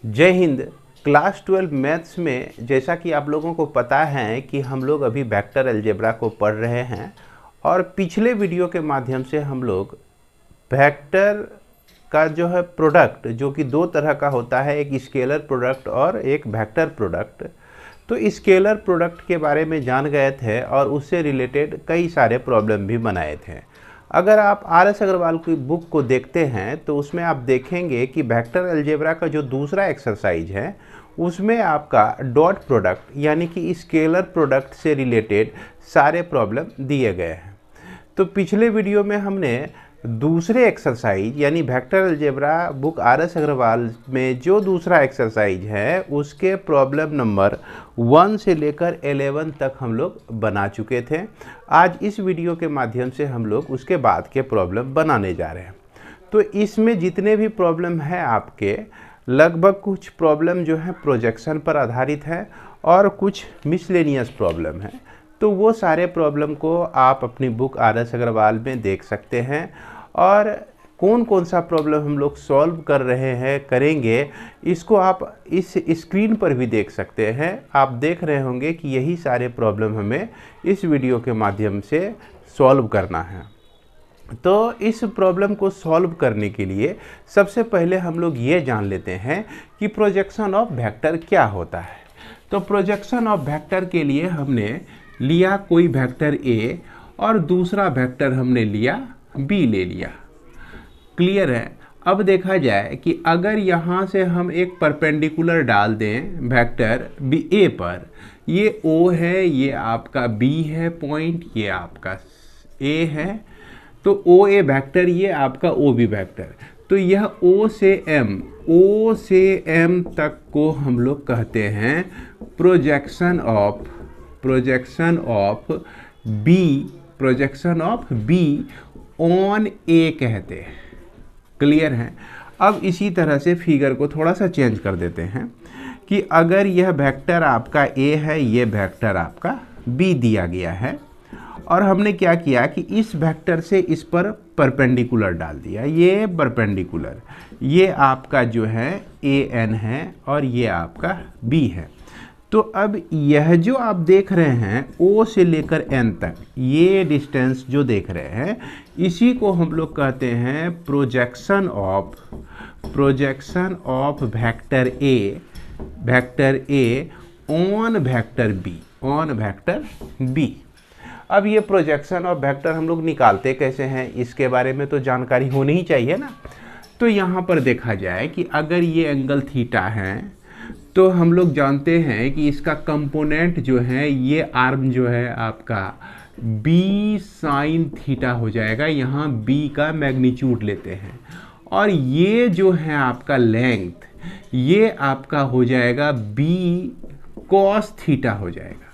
जय Hind. Class 12 maths में जैसा कि आप लोगों को पता है कि हम लोग अभी वेक्टर अलजेब्रा को पढ़ रहे हैं और पिछले वीडियो के माध्यम से हम लोग वेक्टर का जो है प्रोडक्ट, जो कि दो तरह का होता है, एक स्केलर प्रोडक्ट और एक वेक्टर प्रोडक्ट। तो स्केलर प्रोडक्ट के बारे में जान गए थे और उससे रिलेटेड कई सारे प्रॉब्लम भी बनाए थे। अगर आप आर.एस. अग्रवाल की बुक को देखते हैं तो उसमें आप देखेंगे कि वेक्टर अलजेब्रा का जो दूसरा एक्सरसाइज है उसमें आपका डॉट प्रोडक्ट यानी कि स्केलर प्रोडक्ट से रिलेटेड सारे प्रॉब्लम दिए गए हैं। तो पिछले वीडियो में हमने दूसरे एक्सरसाइज यानी vector algebra book R S. Agarwal में जो दूसरा एक्सरसाइज है उसके प्रॉब्लम नंबर 1 से लेकर 11 तक हम लोग बना चुके थे। आज इस वीडियो के माध्यम से हम लोग उसके बाद के प्रॉब्लम बनाने जा रहे हैं। तो इसमें जितने भी प्रॉब्लम है आपके, लगभग कुछ प्रॉब्लम जो है प्रोजेक्शन पर आधारित है और कुछ मिसलेनियस प्रॉब्लम है। तो वो सारे प्रॉब्लम को आप अपनी बुक आर.एस. अग्रवाल में देख सकते हैं और कौन कौन सा प्रॉब्लम हम लोग सॉल्व कर रहे हैं करेंगे इसको आप इस स्क्रीन पर भी देख सकते हैं। आप देख रहे होंगे कि यही सारे प्रॉब्लम हमें इस वीडियो के माध्यम से सॉल्व करना है। तो इस प्रॉब्लम को सॉल्व करने के लिए सबसे पहले हम लोग ये जान लेते हैं कि प्रोजेक्शन ऑफ वेक्टर क्या होता है। तो प्रोजेक्शन ऑफ वेक्टर के लिए हमने लिया कोई वेक्टर ए और दूसरा वेक्टर हमने लिया बी ले लिया। क्लियर है। अब देखा जाए कि अगर यहाँ से हम एक परपेंडिकुलर डाल दें वेक्टर बी ए पर, ये ओ है, ये आपका बी है पॉइंट, ये आपका ए है, तो ओ ए वेक्टर, ये आपका ओ बी वेक्टर। तो यह ओ से एम तक को हम लोग कहते हैं प्रोजेक्शन ऑफ बी ऑन ए कहते हैं। क्लियर है। अब इसी तरह से फिगर को थोड़ा सा चेंज कर देते हैं कि अगर यह वेक्टर आपका ए है, ये वेक्टर आपका बी दिया गया है और हमने क्या किया कि इस वेक्टर से इस पर परपेंडिकुलर डाल दिया, ये परपेंडिकुलर, ये आपका जो है ए एन है और ये आपका बी है। तो अब यह जो आप देख रहे हैं ओ से लेकर एन तक, ये डिस्टेंस जो देख रहे हैं इसी को हम लोग कहते हैं projection of vector A on vector B. अब ये प्रोजेक्शन ऑफ वेक्टर हम लोग निकालते कैसे हैं इसके बारे में तो जानकारी होनी ही चाहिए ना। तो यहाँ पर देखा जाए कि अगर ये एंगल थीटा है तो हम लोग जानते हैं कि इसका कंपोनेंट जो है, ये आर्म जो है आपका बी साइन थीटा हो जाएगा। यहाँ बी का मैग्नीट्यूड लेते हैं और ये जो है आपका लेंथ, ये आपका हो जाएगा बी कॉस थीटा हो जाएगा,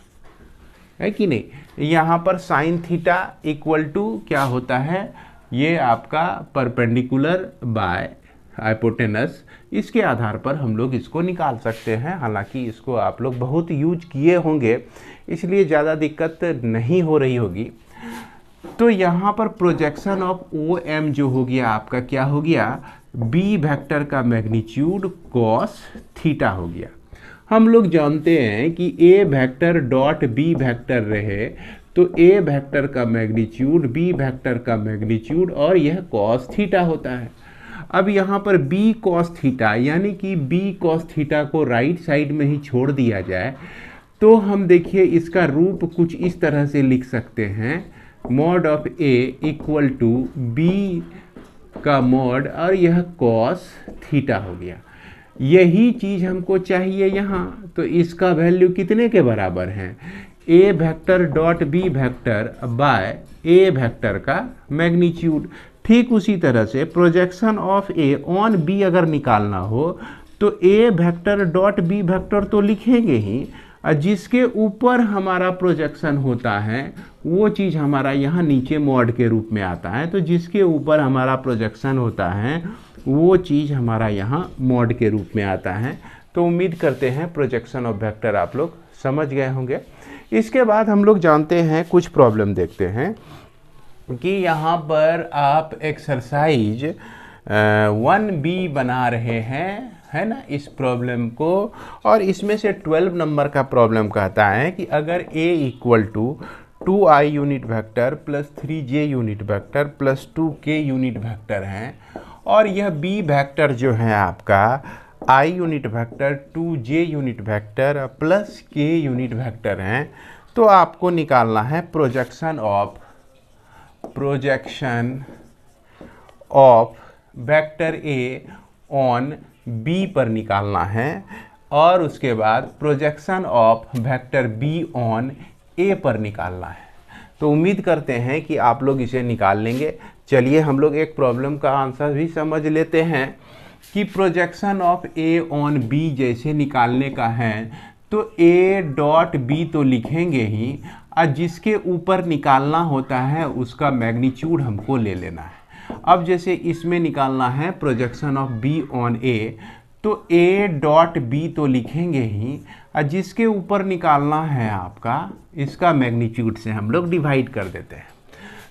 है कि नहीं। यहाँ पर साइन थीटा इक्वल टू क्या होता है, ये आपका परपेंडिकुलर बाय हाइपोटेनस। इसके आधार पर हम लोग इसको निकाल सकते हैं। हालांकि इसको आप लोग बहुत यूज किए होंगे इसलिए ज़्यादा दिक्कत नहीं हो रही होगी। तो यहाँ पर प्रोजेक्शन ऑफ ओ एम जो हो गया आपका क्या हो गया, बी वेक्टर का मैग्नीट्यूड कॉस थीटा हो गया। हम लोग जानते हैं कि ए वेक्टर डॉट बी वेक्टर रहे तो ए वेक्टर का मैग्नीट्यूड बी वेक्टर का मैग्नीट्यूड और यह कॉस थीटा होता है। अब यहाँ पर बी कॉस थीटा यानी कि बी कॉस थीटा को राइट साइड में ही छोड़ दिया जाए तो हम देखिए इसका रूप कुछ इस तरह से लिख सकते हैं, mod of A equal to B का मॉड और यह कॉस थीटा हो गया। यही चीज़ हमको चाहिए यहाँ। तो इसका वैल्यू कितने के बराबर है, A vector dot B vector by A vector का मैग्नीट्यूड। ठीक उसी तरह से projection of A on B अगर निकालना हो तो A vector dot B vector तो लिखेंगे ही, और जिसके ऊपर हमारा प्रोजेक्शन होता है वो चीज़ हमारा यहाँ नीचे मॉड के रूप में आता है। तो जिसके ऊपर हमारा प्रोजेक्शन होता है वो चीज़ हमारा यहाँ मॉड के रूप में आता है। तो उम्मीद करते हैं प्रोजेक्शन ऑफ वेक्टर आप लोग समझ गए होंगे। इसके बाद हम लोग जानते हैं कुछ प्रॉब्लम देखते हैं कि यहाँ पर आप एक्सरसाइज 1B बना रहे हैं है ना, इस प्रॉब्लम को। और इसमें से 12 नंबर का प्रॉब्लम कहता है कि अगर a equal to 2i unit vector plus 3j unit vector plus 2k unit vector हैं और यह b वेक्टर जो है आपका i unit vector 2j unit vector plus k unit vector हैं, तो आपको निकालना है projection of vector a on b पर निकालना है और उसके बाद projection of vector b on a पर निकालना है। तो उम्मीद करते हैं कि आप लोग इसे निकाल लेंगे। चलिए हम लोग एक प्रॉब्लम का आंसर भी समझ लेते हैं कि projection of a on b जैसे निकालने का है तो a डॉट b तो लिखेंगे ही और जिसके ऊपर निकालना होता है उसका मैग्नीट्यूड हमको ले लेना है। अब जैसे इसमें निकालना है projection of b on a, तो a डॉट b तो लिखेंगे ही और जिसके ऊपर निकालना है आपका इसका मैग्नीट्यूड से हम लोग डिवाइड कर देते हैं।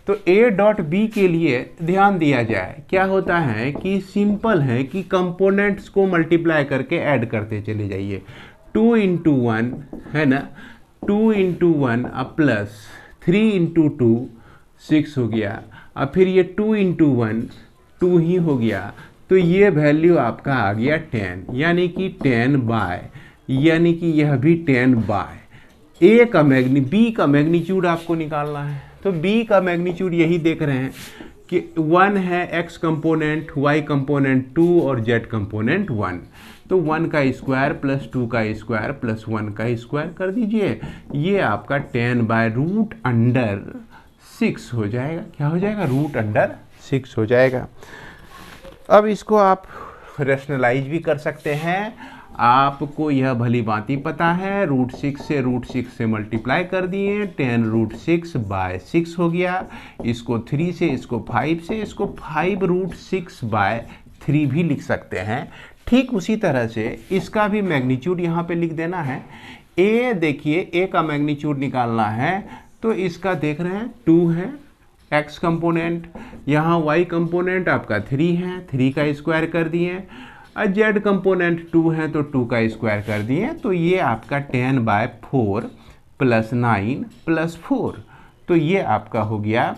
तो a डॉट b के लिए ध्यान दिया जाए, क्या होता है कि सिंपल है कि कंपोनेंट्स को मल्टीप्लाई करके ऐड करते चले जाइए। 2 इंटू 1 है ना, 2 इंटू 1 प्लस 3 इंटू 2 6 हो गया, और फिर ये 2 इंटू 1 2 ही हो गया, तो ये वैल्यू आपका आ गया 10, यानी कि 10 बाय, यानी कि यह भी 10 बाय a का b का मैग्नीट्यूड आपको निकालना है। तो b का मैग्नीट्यूड यही देख रहे हैं कि 1 है x कंपोनेंट, y कंपोनेंट 2 और z कंपोनेंट 1, तो 1 का स्क्वायर प्लस 2 का स्क्वायर प्लस 1 का स्क्वायर कर दीजिए, ये आपका 10 बाय रूट अंडर 6 हो जाएगा। क्या हो जाएगा? रूट अंडर 6 हो जाएगा। अब इसको आप रेशनलाइज भी कर सकते हैं, आपको यह भली भांति पता है। रूट 6 से मल्टीप्लाई कर दिए, 10 रूट 6 बाय 6 हो गया। इसको 3 से, इसको 5 से, इसको 5 रूट 6 बाय 3 भी लिख सकते हैं। ठीक उसी तरह से इसका भी मैग्नीट्यूड यहाँ पे लिख देना है। a देखिए, a का मैग्नीट्यूड निकालना है तो इसका देख रहे हैं 2 है x कंपोनेंट, यहाँ y कंपोनेंट आपका 3 है, 3 का स्क्वायर कर दिए, और z कंपोनेंट 2 है तो 2 का स्क्वायर कर दिए, तो ये आपका 10 बाय 4 प्लस 9 प्लस 4, तो ये आपका हो गया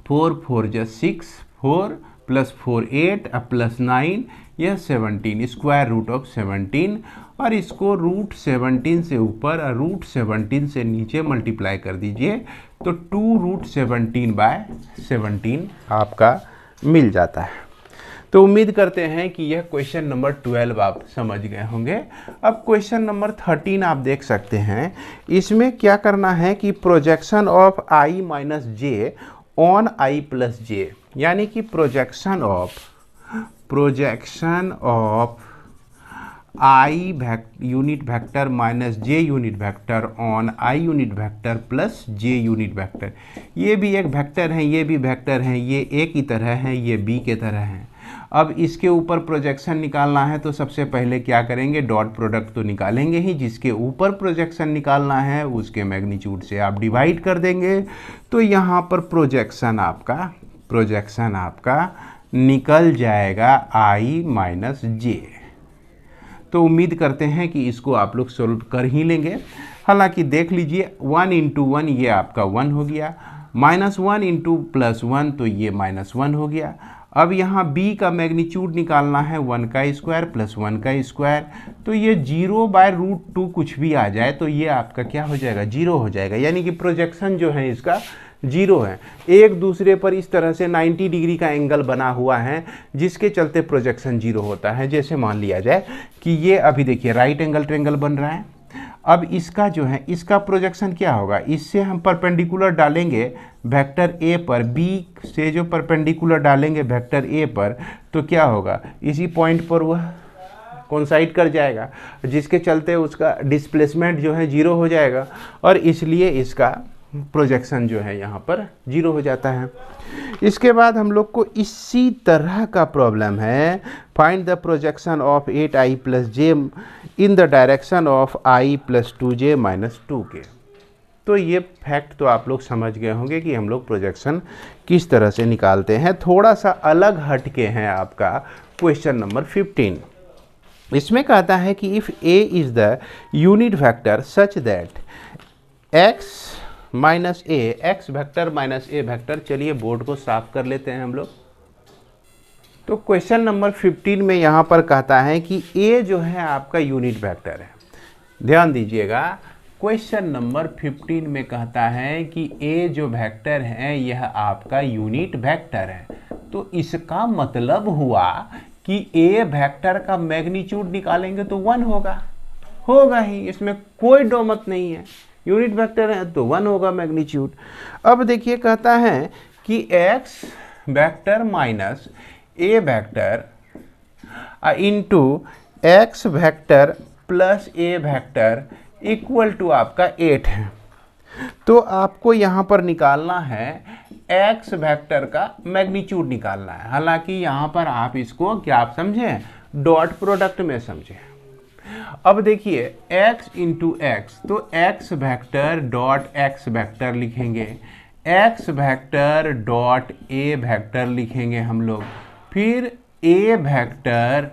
4 4 जा 6, 4 प्लस 4 8 प्लस 9 यह 17, स्क्वायर रूट ऑफ 17, और इसको रूट 17 से ऊपर और रूट 17 से नीचे मल्टीप्लाई कर दीजिए, तो 2 रूट 17 बाय 17 आपका मिल जाता है। तो उम्मीद करते हैं कि यह क्वेश्चन नंबर 12 आप समझ गए होंगे। अब क्वेश्चन नंबर 13 आप देख सकते हैं। इसमें क्या करना है कि projection of i minus J on i plus J, यानी कि projection of i unit vector minus j unit vector on i unit vector plus j unit vector. ये भी एक वेक्टर है, ये भी वेक्टर है, ये a की तरह है, ये b के तरह है। अब इसके ऊपर प्रोजेक्शन निकालना है तो सबसे पहले क्या करेंगे, डॉट प्रोडक्ट तो निकालेंगे ही, जिसके ऊपर प्रोजेक्शन निकालना है उसके मैग्नीट्यूड से आप डिवाइड कर देंगे, तो यहाँ पर प्रोजेक्शन आपका निकल जाएगा i माइनस जे। तो उम्मीद करते हैं कि इसको आप लोग सोल्व कर ही लेंगे। हालांकि देख लीजिए 1 इंटू 1 ये आपका 1 हो गया, माइनस 1 इंटू प्लस 1 तो ये माइनस 1 हो गया। अब यहाँ b का मैग्नीट्यूड निकालना है 1 का स्क्वायर प्लस 1 का स्क्वायर, तो ये 0 बाय रूट 2 कुछ भी आ जाए तो ये आपका क्या हो जाएगा, 0 हो जाएगा, यानी कि प्रोजेक्शन जो है इसका 0 है। एक दूसरे पर इस तरह से 90 डिग्री का एंगल बना हुआ है जिसके चलते प्रोजेक्शन 0 होता है। जैसे मान लिया जाए कि ये अभी देखिए राइट एंगल ट्रायंगल बन रहा है, अब इसका जो है इसका प्रोजेक्शन क्या होगा, इससे हम परपेंडिकुलर डालेंगे वेक्टर a पर, b से जो परपेंडिकुलर डालेंगे वेक्टर a पर, तो क्या होगा, इसी पॉइंट पर वह कोइंसाइड कर जाएगा, जिसके चलते उसका डिस्प्लेसमेंट जो है 0 हो जाएगा, और इसलिए इसका प्रोजेक्शन जो है यहाँ पर 0 हो जाता है। इसके बाद हम लोग को इसी तरह का प्रॉब्लम है, find the projection of 8i plus J in the direction of i plus 2j minus 2k। तो ये फैक्ट तो आप लोग समझ गए होंगे कि हम लोग प्रोजेक्शन किस तरह से निकालते हैं। थोड़ा सा अलग हट के हैं आपका क्वेश्चन नंबर 15। इसमें कहता है कि if a is the unit vector such that x minus A, x vector minus A vector. चलिए बोर्ड को साफ कर लेते हैं हम लोग। तो क्वेश्चन नंबर 15 में यहाँ पर कहता है कि a जो है आपका यूनिट वेक्टर है। ध्यान दीजिएगा, क्वेश्चन नंबर 15 में कहता है कि a जो वेक्टर है यह आपका यूनिट वेक्टर है। तो इसका मतलब हुआ कि a वेक्टर का मैग्नीट्यूड निकालेंगे तो 1 होगा ही, इसमें कोई दो मत नहीं है। यूनिट वेक्टर है तो 1 होगा मैग्नीट्यूड। अब देखिए कहता है कि x vector minus a vector into x vector plus a vector equal to आपका 8 है। तो आपको यहाँ पर निकालना है x वेक्टर का मैग्नीट्यूड निकालना है। हालांकि यहाँ पर आप इसको क्या आप समझें, डॉट प्रोडक्ट में समझें। अब देखिए x इंटू एक्स, तो x vector dot x vector लिखेंगे, x vector dot a vector लिखेंगे हम लोग, फिर a vector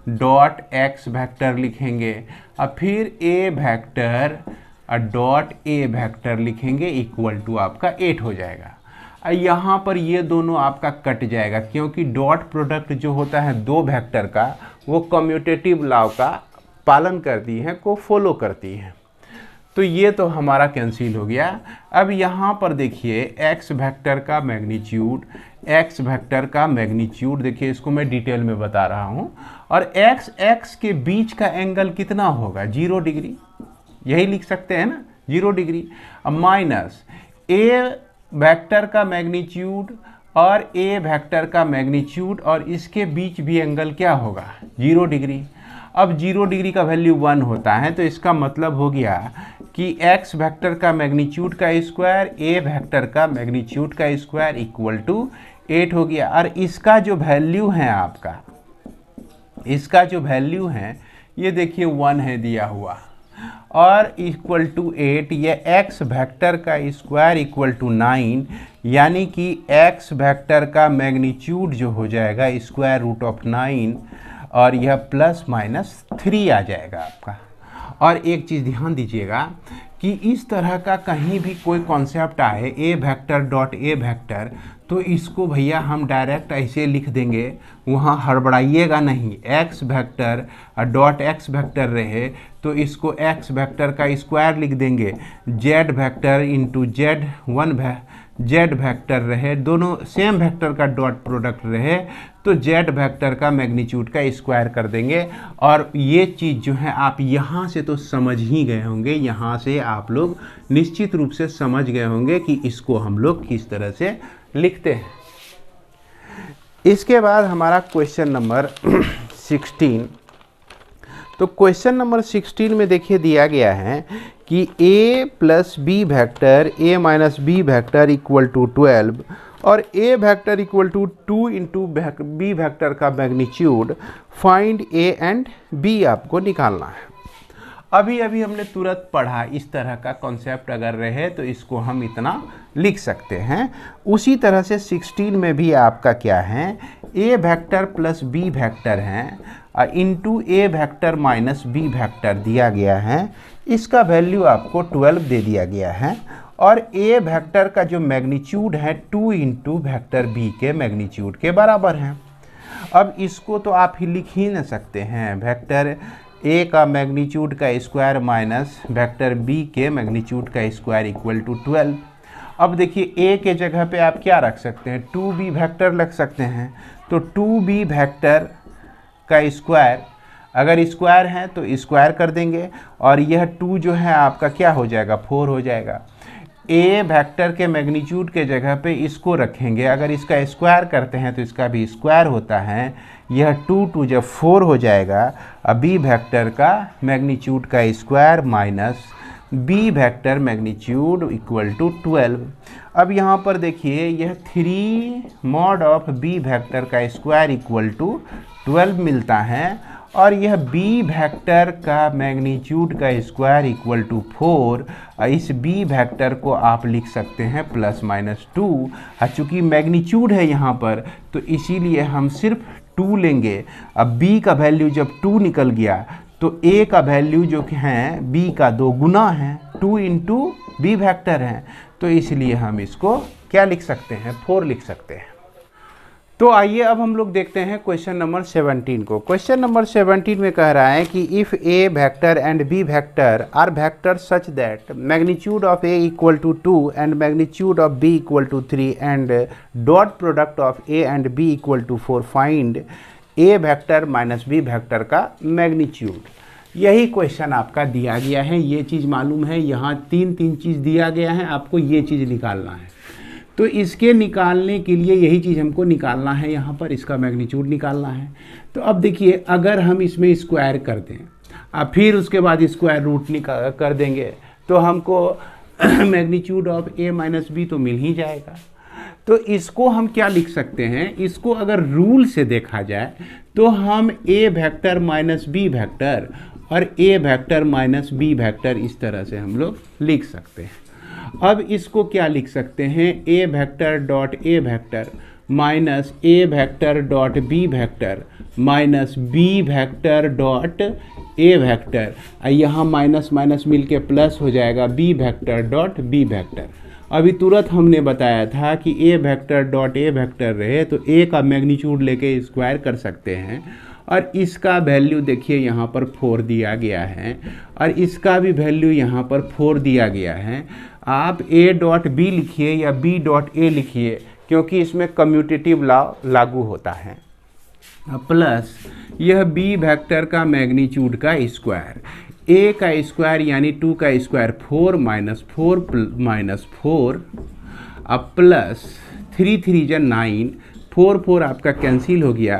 dot x vector लिखेंगे, और फिर a vector dot a vector लिखेंगे इक्वल टू आपका 8 हो जाएगा। यहाँ पर ये दोनों आपका कट जाएगा, क्योंकि डॉट प्रोडक्ट जो होता है दो वेक्टर का वो कम्यूटेटिव लॉ का पालन करती है, को फॉलो करती है। तो ये तो हमारा कैंसिल हो गया। अब यहाँ पर देखिए x वेक्टर का मैग्नीट्यूड, x वेक्टर का मैग्नीट्यूड देखिए, इसको मैं डिटेल में बता रहा हूँ। और x के बीच का एंगल कितना होगा, 0 डिग्री, यही लिख सकते हैं ना, 0 डिग्री। अब माइनस a वेक्टर का मैग्नीट्यूड और a वेक्टर का मैग्नीट्यूड, और इसके बीच भी एंगल क्या होगा, 0 डिग्री। अब 0 डिग्री का वैल्यू 1 होता है, तो इसका मतलब हो गया कि x वेक्टर का मैग्नीट्यूड का स्क्वायर a वेक्टर का मैग्नीट्यूड का स्क्वायर इक्वल टू 8 हो गया। और इसका जो वैल्यू है आपका, इसका जो वैल्यू है ये देखिए 1 है दिया हुआ, और इक्वल टू 8, ये x वेक्टर का स्क्वायर इक्वल टू 9, यानी कि x वेक्टर का मैग्नीट्यूड जो हो जाएगा स्क्वायर रूट ऑफ 9, और यह प्लस माइनस 3 आ जाएगा आपका। और एक चीज़ ध्यान दीजिएगा कि इस तरह का कहीं भी कोई कॉन्सेप्ट आए a vector dot a vector, तो इसको भैया हम डायरेक्ट ऐसे लिख देंगे, वहाँ हड़बड़ाइएगा नहीं। x vector dot x vector रहे तो इसको x वेक्टर का स्क्वायर लिख देंगे, z vector into z vector रहे, दोनों सेम वेक्टर का डॉट प्रोडक्ट रहे तो z वेक्टर का मैग्नीट्यूड का स्क्वायर कर देंगे। और ये चीज़ जो है आप यहाँ से तो समझ ही गए होंगे, यहाँ से आप लोग निश्चित रूप से समझ गए होंगे कि इसको हम लोग किस तरह से लिखते हैं। इसके बाद हमारा क्वेश्चन नंबर 16। तो क्वेश्चन नंबर 16 में देखिए दिया गया है कि a plus B vector a minus B vector equal to 12, और a vector equal to 2 into B vector का magnitude, find a and b आपको निकालना है। अभी हमने तुरंत पढ़ा, इस तरह का कॉन्सेप्ट अगर रहे तो इसको हम इतना लिख सकते हैं। उसी तरह से 16 में भी आपका क्या है, a vector plus b vector हैं into a vector minus b vector दिया गया है, इसका वैल्यू आपको 12 दे दिया गया है। और a वेक्टर का जो मैग्नीट्यूड है 2 इंटू वेक्टर b के मैग्नीट्यूड के बराबर है। अब इसको तो आप ही लिख ही न सकते हैं, वेक्टर a का मैग्नीट्यूड का स्क्वायर माइनस वेक्टर b के मैग्नीट्यूड का स्क्वायर इक्वल टू 12। अब देखिए a के जगह पे आप क्या रख सकते हैं, 2b वेक्टर रख सकते हैं। तो 2b वेक्टर का स्क्वायर, अगर स्क्वायर है तो स्क्वायर कर देंगे, और यह 2 जो है आपका क्या हो जाएगा, 4 हो जाएगा। a वेक्टर के मैग्नीट्यूड के जगह पे इसको रखेंगे, अगर इसका स्क्वायर करते हैं तो इसका भी स्क्वायर होता है, यह 2 जब 4 हो जाएगा। अब b वेक्टर का मैग्नीट्यूड का square minus b vector magnitude equal to 12। अब यहाँ पर देखिए यह 3 मॉड ऑफ b वेक्टर का स्क्वायर इक्वल टू 12 मिलता है, और यह b वेक्टर का मैग्नीट्यूड का स्क्वायर इक्वल टू 4। इस b वेक्टर को आप लिख सकते हैं प्लस माइनस 2। चूँकि मैग्नीट्यूड है यहाँ पर तो इसीलिए हम सिर्फ 2 लेंगे। अब b का वैल्यू जब 2 निकल गया तो a का वैल्यू जो कि है b का 2 गुना है, 2 इंटू b वेक्टर है, तो इसलिए हम इसको क्या लिख सकते हैं, 4 लिख सकते हैं। तो आइए अब हम लोग देखते हैं क्वेश्चन नंबर 17 को। क्वेश्चन नंबर 17 में कह रहा है कि if a vector and b vector are vector such that magnitude of a equal to 2 and magnitude of b equal to 3 and dot product of a and b equal to 4, find a vector minus b vector का magnitude. यही question आपका दिया गया है, ये चीज़ मालूम है, यहाँ तीन चीज़ दिया गया है, आपको ये चीज़ निकालना है। तो इसके निकालने के लिए यही चीज़ हमको निकालना है, यहाँ पर इसका मैग्नीट्यूड निकालना है। तो अब देखिए, अगर हम इसमें स्क्वायर कर दें और फिर उसके बाद स्क्वायर रूट कर देंगे तो हमको magnitude of a minus B तो मिल ही जाएगा। तो इसको हम क्या लिख सकते हैं, इसको अगर रूल से देखा जाए तो हम a vector minus b vector और a vector minus b vector इस तरह से हम लोग लिख सकते हैं। अब इसको क्या लिख सकते हैं, a vector dot a vector minus a vector dot b vector minus b vector dot a vector, यहाँ माइनस माइनस मिलके प्लस हो जाएगा b vector dot b vector. अभी तुरंत हमने बताया था कि a vector dot a vector रहे तो a का मैग्नीट्यूड लेके स्क्वायर कर सकते हैं, और इसका वैल्यू देखिए यहाँ पर 4 दिया गया है और इसका भी वैल्यू यहाँ पर 4 दिया गया है। आप a डॉट b लिखिए या b डॉट a लिखिए, क्योंकि इसमें कम्यूटेटिव लॉ लागू होता है, प्लस यह b वेक्टर का मैग्नीट्यूड का स्क्वायर, a का स्क्वायर यानी 2 का स्क्वायर 4 माइनस 4 अब प्लस 3 3 जा 9, 4 4 आपका कैंसिल हो गया,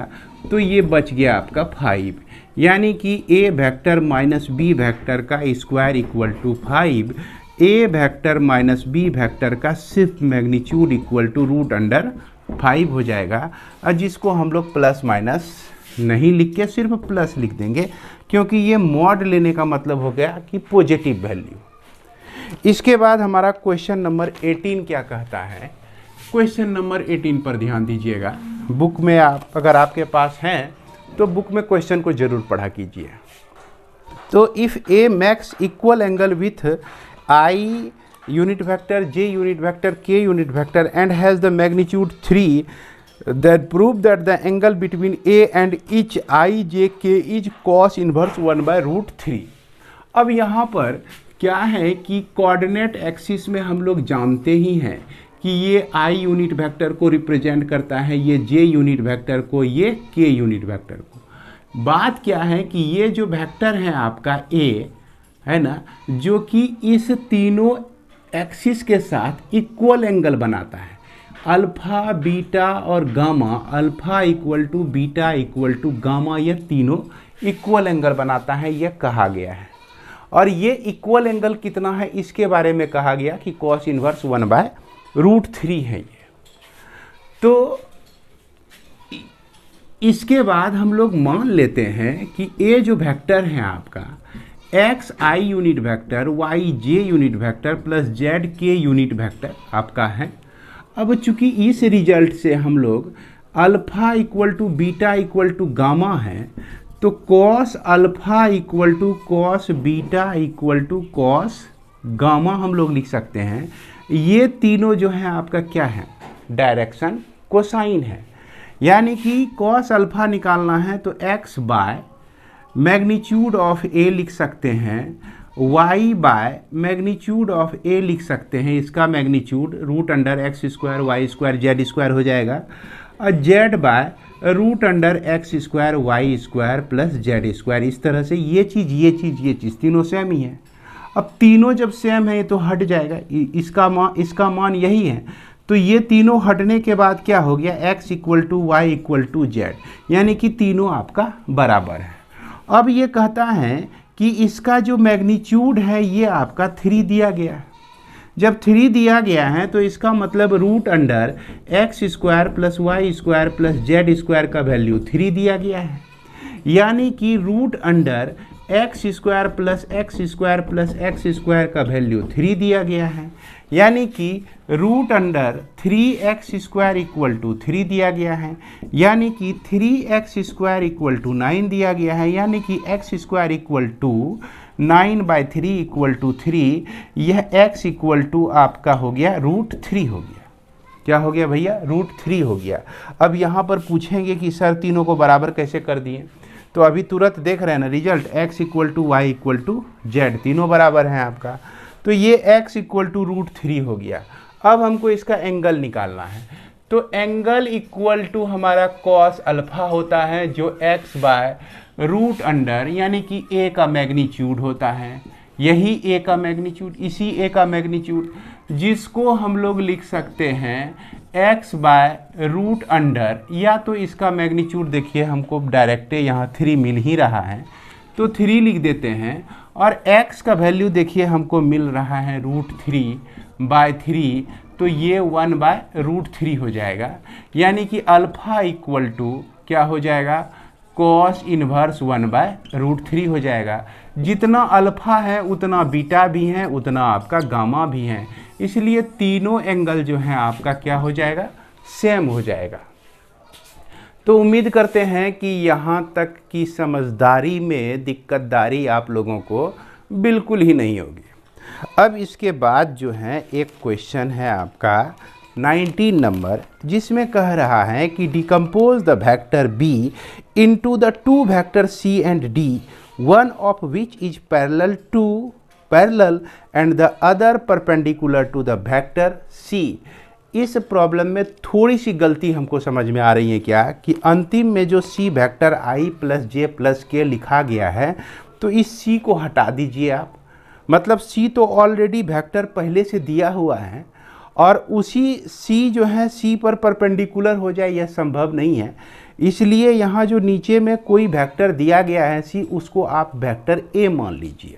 तो ये बच गया आपका 5, यानी कि a vector minus b vector का square equal to 5, a vector minus b vector का सिर्फ magnitude equal to root under 5 हो जाएगा, और जिसको हम लोग प्लस माइनस नहीं लिख के सिर्फ प्लस लिख देंगे, क्योंकि ये मॉड लेने का मतलब हो गया कि पॉजिटिव वैल्यू। इसके बाद हमारा क्वेश्चन नंबर 18 क्या कहता है। क्वेश्चन नंबर 18 पर ध्यान दीजिएगा, बुक में आप अगर आपके पास हैं तो बुक में क्वेश्चन को ज़रूर पढ़ा कीजिए। तो if A max equal angle with I unit vector, j unit vector, k unit vector and has the magnitude 3, that prove that the angle between a and each I, j, k is cos inverse 1 by root 3। अब यहाँ पर क्या है कि coordinate axis में हम लोग जानते ही हैं कि ये I यूनिट वेक्टर को रिप्रेजेंट करता है, ये j यूनिट वेक्टर को, ये k यूनिट वेक्टर को। बात क्या है कि ये जो वेक्टर है आपका a है ना, जो कि इस तीनों एक्सिस के साथ इक्वल एंगल बनाता है, अल्फ़ा बीटा और gamma, alpha equal to beta equal to gamma, ये तीनों इक्वल एंगल बनाता है, ये कहा गया है। और ये इक्वल एंगल कितना है इसके बारे में कहा गया कि कॉस इनवर्स 1 बाय रूट 3 है ये। तो इसके बाद हम लोग मान लेते हैं कि ए जो वेक्टर है आपका x i unit vector, y j unit vector plus z k unit vector आपका है। अब चूंकि इस रिजल्ट से हम लोग alpha equal to beta equal to gamma है, तो cos alpha equal to cos beta equal to cos gamma हम लोग लिख सकते हैं। ये तीनों जो है आपका क्या है, डायरेक्शन कोसाइन है, यानी कि कॉस अल्फ़ा निकालना है तो x by magnitude of a लिख सकते हैं, y by magnitude of a लिख सकते हैं, इसका magnitude root under x square y square z square हो जाएगा, और z by root under x square y square plus z square. इस तरह से ये चीज़ तीनों सेम ही है। अब तीनों जब सेम है तो हट जाएगा, इसका मान यही है, तो ये तीनों हटने के बाद क्या हो गया, x equal to y equal to z, यानी कि तीनों आपका बराबर है। अब ये कहता है कि इसका जो मैग्नीट्यूड है ये आपका 3 दिया गया है। जब 3 दिया गया है तो इसका मतलब root under x square plus y square plus z square का वैल्यू 3 दिया गया है, यानी कि root under x square plus x square plus x square का वैल्यू 3 दिया गया है, यानी कि root under 3x square equal to 3 दिया गया है, यानी कि 3x स्क्वायर इक्वल टू 9 दिया गया है, यानी कि x square equal to 9/3 equal to 3। यह x इक्वल टू आपका हो गया √3 हो गया। क्या हो गया भैया? √3 हो गया। अब यहाँ पर पूछेंगे कि सर तीनों को बराबर कैसे कर दिए, तो अभी तुरंत देख रहे हैं ना result, x equal to y equal to z, तीनों बराबर हैं आपका, तो ये x इक्वल टू √3 हो गया। अब हमको इसका एंगल निकालना है, तो एंगल इक्वल टू हमारा कॉस अल्फा होता है, जो x बाय रूट अंडर यानी कि a का मैग्नीट्यूड होता है, यही a का मैग्नीट्यूड, इसी a का मैग्नीट्यूड जिसको हम लोग लिख सकते हैं x बाय रूट अंडर, या तो इसका मैग्नीट्यूड देखिए हमको डायरेक्ट यहाँ 3 मिल ही रहा है तो 3 लिख देते हैं, और x का वैल्यू देखिए हमको मिल रहा है √3/3, तो ये 1/√3 हो जाएगा, यानी कि अल्फा इक्वल टू क्या हो जाएगा? कॉस इन्वर्स 1/√3 हो जाएगा। जितना अल्फा है उतना बीटा भी है, उतना आपका गामा भी है, इसलिए तीनों एंगल जो है आपका क्या हो जाएगा? सेम हो जाएगा। तो उम्मीद करते हैं कि यहाँ तक की समझदारी में दिक्कतदारी आप लोगों को बिल्कुल ही नहीं होगी। अब इसके बाद जो है एक क्वेश्चन है आपका 19 नंबर, जिसमें कह रहा है कि decompose the vector b into the 2 vector c and d, one of which is parallel and the other perpendicular to the vector c। इस प्रॉब्लम में थोड़ी सी गलती हमको समझ में आ रही है क्या, कि अंतिम में जो c vector i plus j plus के लिखा गया है, तो इस c को हटा दीजिए आप। मतलब c तो ऑलरेडी वेक्टर पहले से दिया हुआ है, और उसी c जो है c पर परपेंडिकुलर हो जाए यह संभव नहीं है, इसलिए यहाँ जो नीचे में कोई वेक्टर दिया गया है c, उसको आप वेक्टर a मान लीजिए।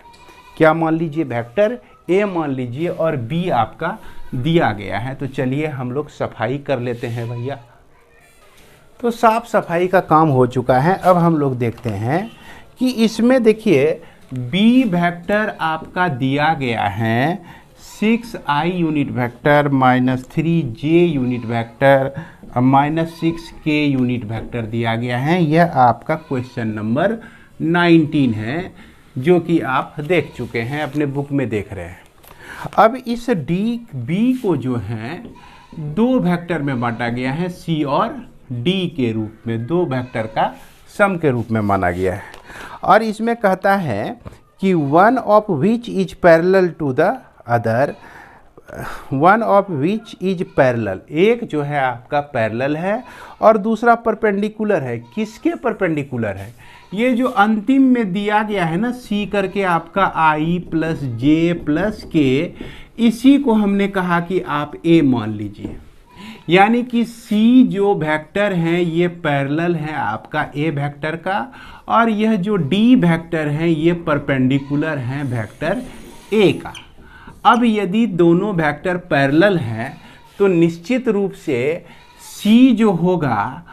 क्या मान लीजिए? वेक्टर a मान लीजिए, और b आपका दिया गया है। तो चलिए हम लोग सफाई कर लेते हैं भैया। तो साफ सफाई का काम हो चुका है। अब हम लोग देखते हैं कि इसमें देखिए b वेक्टर आपका दिया गया है 6i unit vector -3j unit vector -6k unit vector दिया गया है। यह आपका क्वेश्चन नंबर 19 है, जो कि आप देख चुके हैं, अपने बुक में देख रहे हैं। अब इस b को जो है 2 वेक्टर में बांटा गया है, c और d के रूप में, 2 वेक्टर का सम के रूप में माना गया है। और इसमें कहता है कि one of which is parallel to the other, one of which is parallel, एक जो है आपका पैरेलल है और दूसरा परपेंडिकुलर है। किसके परपेंडिकुलर है? ये जो अंतिम में दिया गया है ना c करके आपका i प्लस जे प्लस के, इसी को हमने कहा कि आप a मान लीजिए, यानी कि c जो वेक्टर है ये पैरेलल है आपका a वेक्टर का, और यह जो d वेक्टर है ये परपेंडिकुलर है वेक्टर a का। अब यदि दोनों वेक्टर पैरेलल हैं तो निश्चित रूप से c जो होगा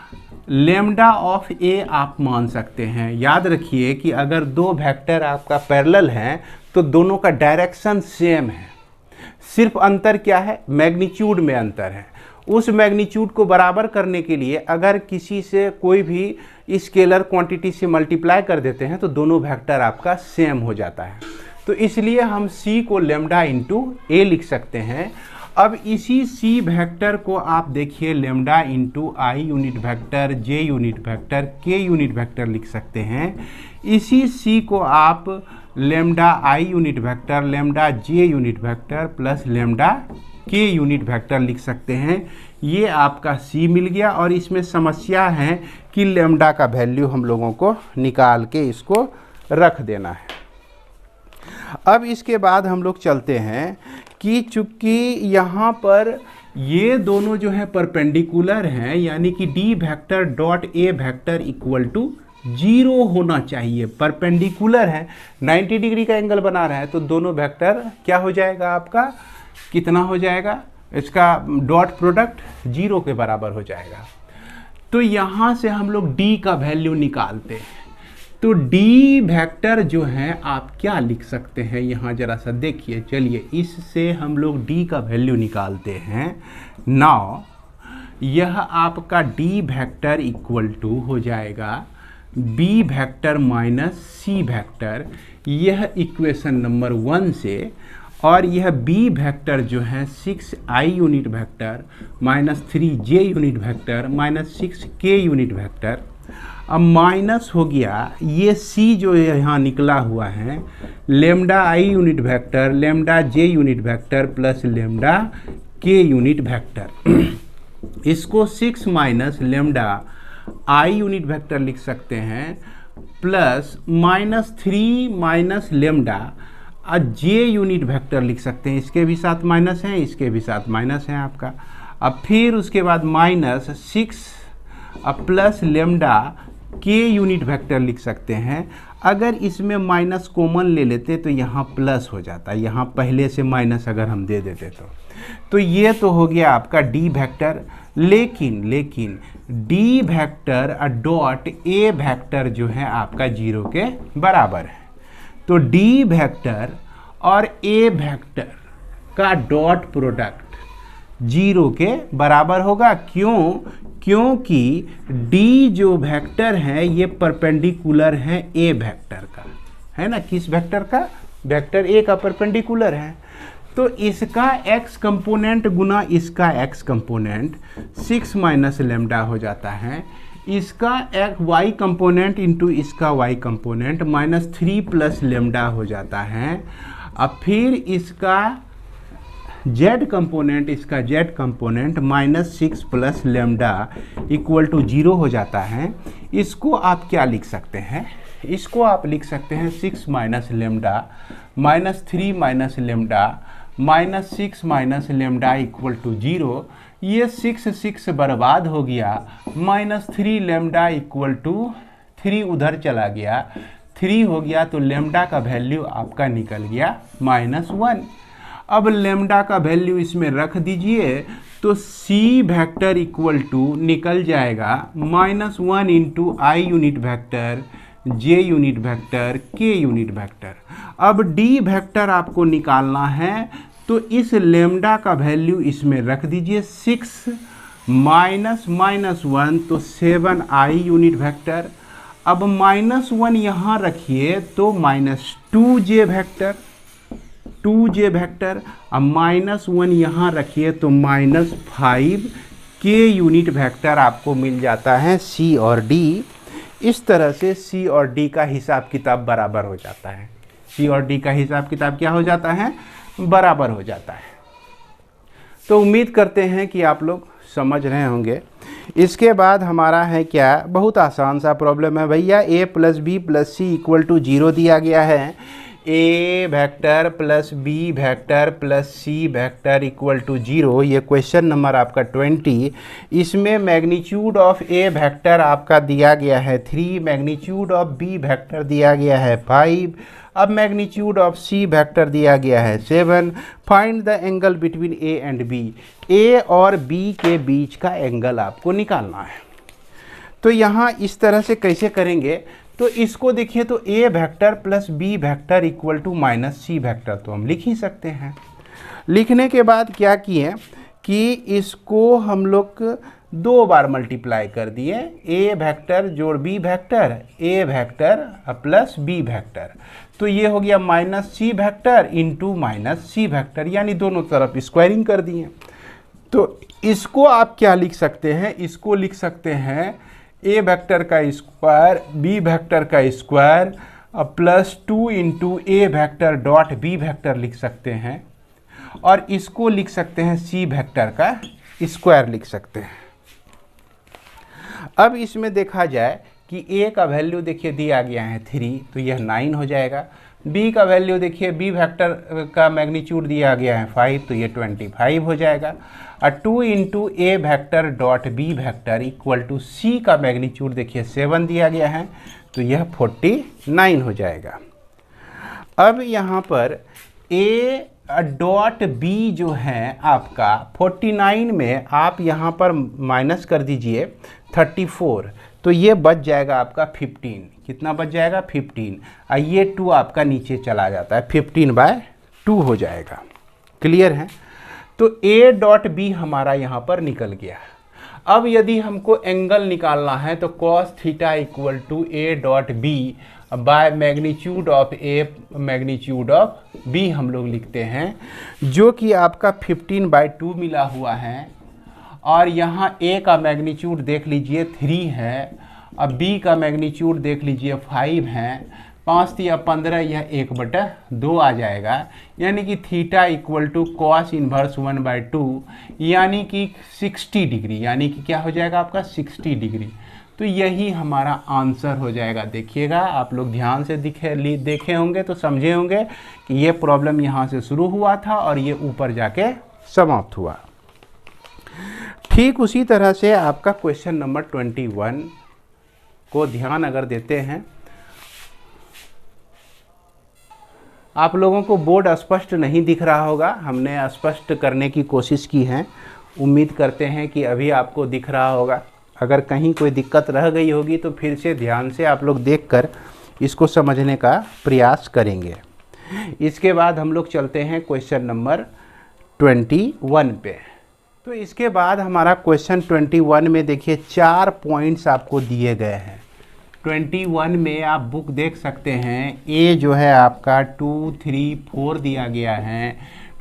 लेमडा ऑफ a आप मान सकते हैं। याद रखिए कि अगर 2 वेक्टर आपका पैरेलल हैं तो दोनों का डायरेक्शन सेम है, सिर्फ अंतर क्या है? मैग्नीट्यूड में अंतर है। उस मैग्नीट्यूड को बराबर करने के लिए अगर किसी से कोई भी स्केलर क्वांटिटी से मल्टीप्लाई कर देते हैं तो दोनों वेक्टर आपका सेम हो जाता है। तो इसलिए हम c को लेमडा इंटू a लिख सकते हैं। अब इसी c वेक्टर को आप देखिए lambda into i unit vector, j unit vector, k unit vector लिख सकते हैं। इसी c को आप lambda i unit vector, lambda j unit vector plus lambda k unit vector लिख सकते हैं। ये आपका c मिल गया, और इसमें समस्या है कि लेमडा का वैल्यू हम लोगों को निकाल के इसको रख देना है। अब इसके बाद हम लोग चलते हैं कि चूंकि यहाँ पर ये दोनों जो है परपेंडिकुलर हैं, यानी कि d vector dot a vector equal to 0 होना चाहिए। परपेंडिकुलर है, 90 डिग्री का एंगल बना रहा है, तो दोनों वेक्टर क्या हो जाएगा आपका? कितना हो जाएगा? इसका डॉट प्रोडक्ट 0 के बराबर हो जाएगा। तो यहाँ से हम लोग d का वैल्यू निकालते हैं। तो डी वेक्टर जो है आप क्या लिख सकते हैं, यहाँ जरा सा देखिए। चलिए इससे हम लोग डी का वैल्यू निकालते हैं। नाउ यह आपका डी वेक्टर इक्वल टू हो जाएगा B vector minus C vector, यह इक्वेशन नंबर 1 से। और यह बी वेक्टर जो है 6i unit vector minus 3j unit vector minus 6k unit vector. अब माइनस हो गया ये सी जो यहाँ निकला हुआ है, lambda I unit vector lambda J unit vector plus lambda के यूनिट वेक्टर। इसको 6 minus lambda I unit vector लिख सकते हैं प्लस माइनस 3 माइनस लेमडा जे यूनिट वेक्टर लिख सकते हैं। इसके भी साथ माइनस हैं, इसके भी साथ माइनस हैं आपका। अब फिर उसके बाद माइनस 6 प्लस लेमडा के यूनिट वेक्टर लिख सकते हैं। अगर इसमें माइनस कॉमन ले लेते तो यहाँ प्लस हो जाता, यहाँ पहले से माइनस अगर हम दे देते तो ये तो हो गया आपका डी वेक्टर। लेकिन D vector dot A vector जो है आपका 0 के बराबर है। तो डी वेक्टर और ए वेक्टर का डॉट प्रोडक्ट 0 के बराबर होगा। क्योंकि डी जो वेक्टर है ये परपेंडिकुलर है ए वेक्टर का, है ना। किस वेक्टर का? वेक्टर ए का परपेंडिकुलर है। तो इसका x कंपोनेंट गुना इसका x कंपोनेंट 6 माइनस लेमडा हो जाता है। इसका y कंपोनेंट इंटू इसका y component minus 3 plus lambda हो जाता है। अब फिर इसका z कंपोनेंट इसका z component minus 6 plus lambda equal to 0 हो जाता है। इसको आप क्या लिख सकते हैं? इसको आप लिख सकते हैं 6 minus lambda minus 3 minus lambda minus 6 minus lambda equal to 0। ये 6 बर्बाद हो गया, माइनस 3 लेमडा इक्वल टू 3 उधर चला गया, 3 हो गया तो लेमडा का वैल्यू आपका निकल गया -1। अब लेमडा का वैल्यू इसमें रख दीजिए तो सी वेक्टर इक्वल टू निकल जाएगा -1 इंटू आई यूनिट वेक्टर जे यूनिट वेक्टर के यूनिट वेक्टर। अब डी वेक्टर आपको निकालना है तो इस लेमडा का वैल्यू इसमें रख दीजिए 6 माइनस -1 तो 7i यूनिट वेक्टर। अब -1 यहाँ रखिए तो -2j वेक्टर 2j वेक्टर। अब -1 यहाँ रखिए तो -5k यूनिट वेक्टर आपको मिल जाता है सी और डी। इस तरह से सी और डी का हिसाब किताब बराबर हो जाता है। सी और डी का हिसाब किताब क्या हो जाता है? बराबर हो जाता है। तो उम्मीद करते हैं कि आप लोग समझ रहे होंगे। इसके बाद हमारा है क्या, बहुत आसान सा प्रॉब्लम है भैया। a plus B plus C equal to 0 दिया गया है। A vector plus B vector plus C vector equal to 0, ये क्वेश्चन नंबर आपका 20। इसमें मैग्नीट्यूड ऑफ ए वेक्टर आपका दिया गया है 3, मैग्नीट्यूड ऑफ बी वेक्टर दिया गया है 5, अब मैग्नीट्यूड ऑफ सी वेक्टर दिया गया है 7। Find the angle between A and B, A और बी के बीच का एंगल आपको निकालना है। तो यहाँ इस तरह से कैसे करेंगे, तो इसको देखिए तो A vector plus B vector equal to minus C vector तो हम लिख ही सकते हैं। लिखने के बाद क्या किए कि इसको हम लोग 2 बार मल्टीप्लाई कर दिए, ए वेक्टर जोड़ बी वेक्टर, ए वेक्टर प्लस बी वेक्टर। तो ये हो गया minus C vector into minus C vector, यानी दोनों तरफ स्क्वायरिंग कर दिए। तो इसको आप क्या लिख सकते हैं? इसको लिख सकते हैं ए वेक्टर का स्क्वायर बी वेक्टर का square plus 2 into A vector dot B vector लिख सकते हैं। और इसको लिख सकते हैं सी वेक्टर का स्क्वायर लिख सकते हैं। अब इसमें देखा जाए कि ए का वैल्यू देखिए दिया गया है 3, तो यह 9 हो जाएगा। बी का वैल्यू देखिए बी वेक्टर का मैग्नीट्यूड दिया गया है 5, तो ये 25 हो जाएगा। और 2 into A vector dot B vector equal to C का मैग्नीट्यूड देखिए 7 दिया गया है, तो यह 49 हो जाएगा। अब यहाँ पर ए डॉट बी जो है आपका 49 में आप यहाँ पर माइनस कर दीजिए 34, तो ये बच जाएगा आपका 15। कितना बच जाएगा 15, और ये 2 आपका नीचे चला जाता है, 15/2 हो जाएगा। क्लियर है? तो A डॉट बी हमारा यहाँ पर निकल गया। अब यदि हमको एंगल निकालना है तो cos theta equal to A dot B by magnitude of A magnitude of B हम लोग लिखते हैं, जो कि आपका 15/2 मिला हुआ है। और यहाँ A का मैग्नीट्यूड देख लीजिए 3 है, अब B का मैग्नीट्यूड देख लीजिए 5 है, 5 या 15, यह 1/2 आ जाएगा। यानी कि theta equal to cos inverse 1/2 यानी कि 60 डिग्री, यानी कि क्या हो जाएगा आपका 60 डिग्री। तो यही हमारा आंसर हो जाएगा। देखिएगा, आप लोग ध्यान से देखे होंगे तो समझे होंगे कि ये प्रॉब्लम यहाँ से शुरू हुआ था और ये ऊपर जाके समाप्त हुआ। ठीक उसी तरह से आपका क्वेश्चन नंबर 21 को ध्यान अगर देते हैं, आप लोगों को बोर्ड स्पष्ट नहीं दिख रहा होगा, हमने स्पष्ट करने की कोशिश की है। उम्मीद करते हैं कि अभी आपको दिख रहा होगा। अगर कहीं कोई दिक्कत रह गई होगी तो फिर से ध्यान से आप लोग देखकर इसको समझने का प्रयास करेंगे। इसके बाद हम लोग चलते हैं क्वेश्चन नंबर 21 पे। तो इसके बाद हमारा क्वेश्चन 21 में देखिए 4 पॉइंट्स आपको दिए गए हैं। 21 में आप बुक देख सकते हैं, ए जो है आपका 2, 3, 4 दिया गया है,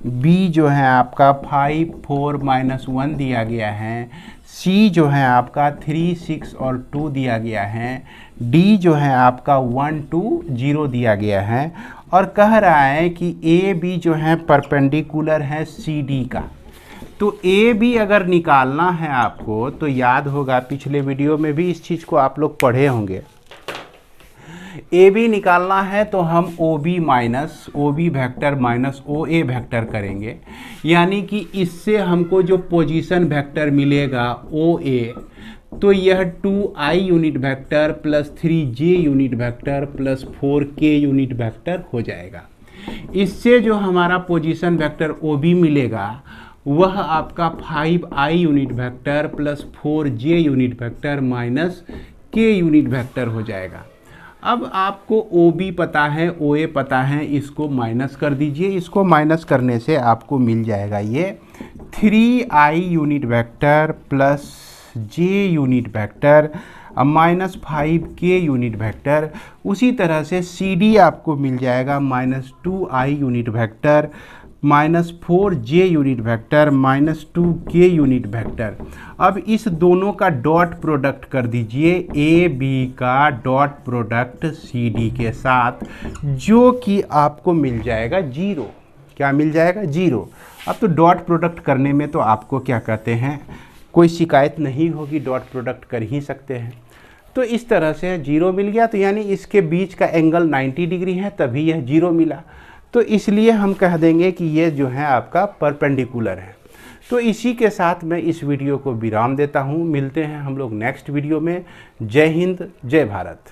बी जो है आपका 5, 4, -1 दिया गया है, सी जो है आपका 3, 6 और 2 दिया गया है, डी जो है आपका 1, 2, 0 दिया गया है, और कह रहा है कि ए बी जो है परपेंडिकुलर है सी डी का। तो ए बी अगर निकालना है आपको तो याद होगा पिछले वीडियो में भी इस चीज़ को आप लोग पढ़े होंगे। ए बी निकालना है तो हम O B vector minus O ए वेक्टर करेंगे, यानी कि इससे हमको जो पोजीशन वेक्टर मिलेगा ओ ए, तो यह 2i unit vector plus 3j unit vector plus 4k unit vector हो जाएगा। इससे जो हमारा पोजीशन वेक्टर ओ बी मिलेगा वह आपका 5i unit vector plus 4j unit vector minus k unit vector हो जाएगा। अब आपको ओ बी पता है, ओ ए पता है, इसको माइनस कर दीजिए। इसको माइनस करने से आपको मिल जाएगा ये 3i unit vector plus j unit vector minus 5k unit vector. उसी तरह से सी डी आपको मिल जाएगा -2i unit vector minus 4j unit vector minus 2k unit vector. अब इस दोनों का डॉट प्रोडक्ट कर दीजिए, ए बी का डॉट प्रोडक्ट सी डी के साथ, जो कि आपको मिल जाएगा 0। क्या मिल जाएगा? 0। अब तो डॉट प्रोडक्ट करने में तो आपको क्या कहते हैं, कोई शिकायत नहीं होगी, डॉट प्रोडक्ट कर ही सकते हैं। तो इस तरह से 0 मिल गया, तो यानी इसके बीच का एंगल 90 डिग्री है, तभी यह 0 मिला। तो इसलिए हम कह देंगे कि ये जो है आपका परपेंडिकुलर है। तो इसी के साथ मैं इस वीडियो को विराम देता हूँ। मिलते हैं हम लोग नेक्स्ट वीडियो में। जय हिंद, जय भारत।